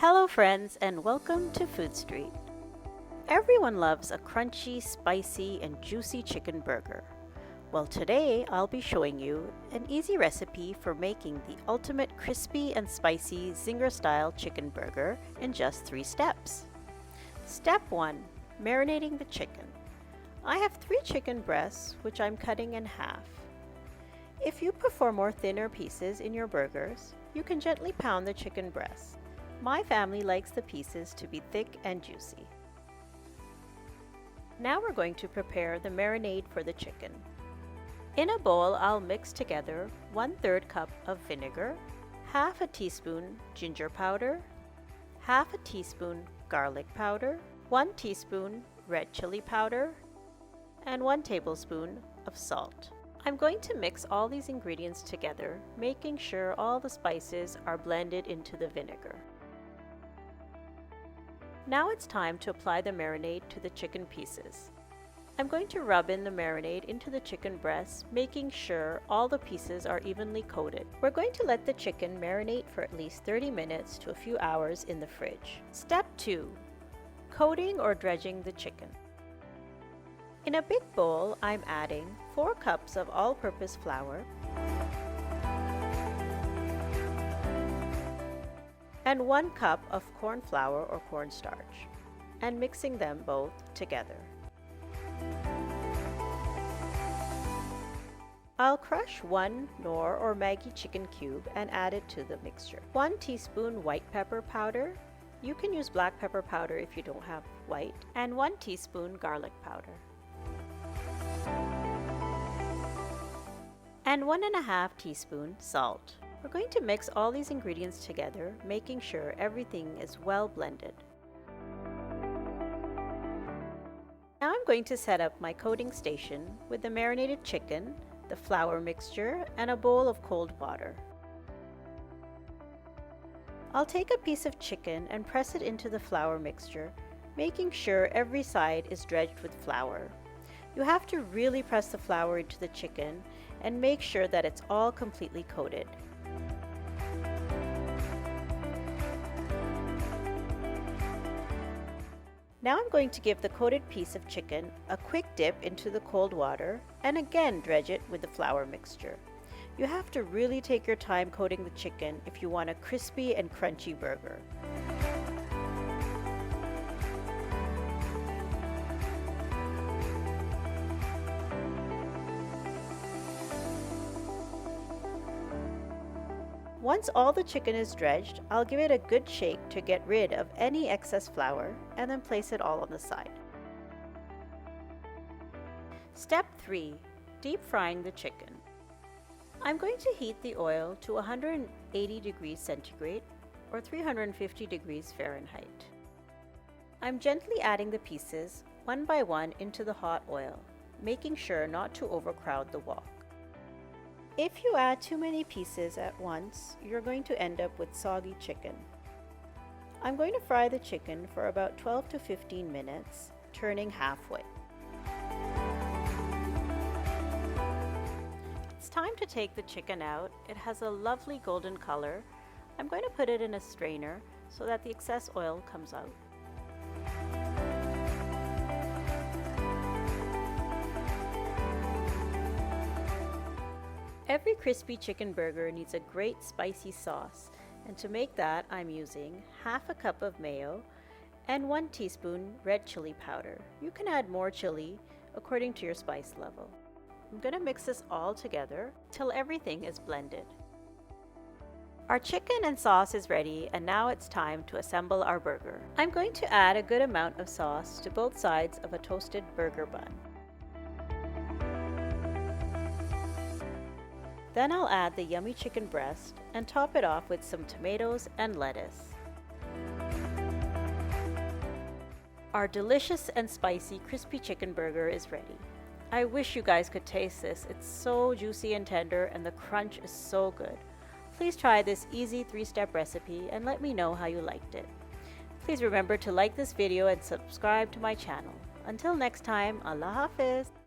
Hello friends and welcome to Food Street. Everyone loves a crunchy, spicy, and juicy chicken burger. Well, today I'll be showing you an easy recipe for making the ultimate crispy and spicy zinger-style chicken burger in just 3 steps. Step 1. Marinating the chicken. I have 3 chicken breasts which I'm cutting in half. If you prefer more thinner pieces in your burgers, you can gently pound the chicken breasts. My family likes the pieces to be thick and juicy. Now we're going to prepare the marinade for the chicken. In a bowl, I'll mix together 1/3 cup of vinegar, half a teaspoon ginger powder, half a teaspoon garlic powder, 1 teaspoon red chili powder, and 1 tablespoon of salt. I'm going to mix all these ingredients together, making sure all the spices are blended into the vinegar. Now it's time to apply the marinade to the chicken pieces. I'm going to rub in the marinade into the chicken breasts, making sure all the pieces are evenly coated. We're going to let the chicken marinate for at least 30 minutes to a few hours in the fridge. Step 2. Coating or dredging the chicken. In a big bowl, I'm adding 4 cups of all-purpose flour and 1 cup of corn flour or cornstarch, and mixing them both together. I'll crush 1 Knorr or Maggi chicken cube and add it to the mixture. 1 teaspoon white pepper powder. You can use black pepper powder if you don't have white, and 1 teaspoon garlic powder. And 1.5 teaspoon salt. We're going to mix all these ingredients together, making sure everything is well blended. Now I'm going to set up my coating station with the marinated chicken, the flour mixture, and a bowl of cold water. I'll take a piece of chicken and press it into the flour mixture, making sure every side is dredged with flour. You have to really press the flour into the chicken and make sure that it's all completely coated. Now I'm going to give the coated piece of chicken a quick dip into the cold water and again dredge it with the flour mixture. You have to really take your time coating the chicken if you want a crispy and crunchy burger. Once all the chicken is dredged, I'll give it a good shake to get rid of any excess flour and then place it all on the side. Step 3. Deep frying the chicken. I'm going to heat the oil to 180 degrees centigrade or 350 degrees Fahrenheit. I'm gently adding the pieces one by one into the hot oil, making sure not to overcrowd the wok. If you add too many pieces at once, you're going to end up with soggy chicken. I'm going to fry the chicken for about 12 to 15 minutes, turning halfway. It's time to take the chicken out. It has a lovely golden color. I'm going to put it in a strainer so that the excess oil comes out. Every crispy chicken burger needs a great spicy sauce, and to make that I'm using half a cup of mayo and 1 teaspoon red chili powder. You can add more chili according to your spice level. I'm going to mix this all together till everything is blended. Our chicken and sauce is ready, and now it's time to assemble our burger. I'm going to add a good amount of sauce to both sides of a toasted burger bun. Then I'll add the yummy chicken breast and top it off with some tomatoes and lettuce. Our delicious and spicy crispy chicken burger is ready. I wish you guys could taste this. It's so juicy and tender, and the crunch is so good. Please try this easy 3-step recipe and let me know how you liked it. Please remember to like this video and subscribe to my channel. Until next time, Allah Hafiz!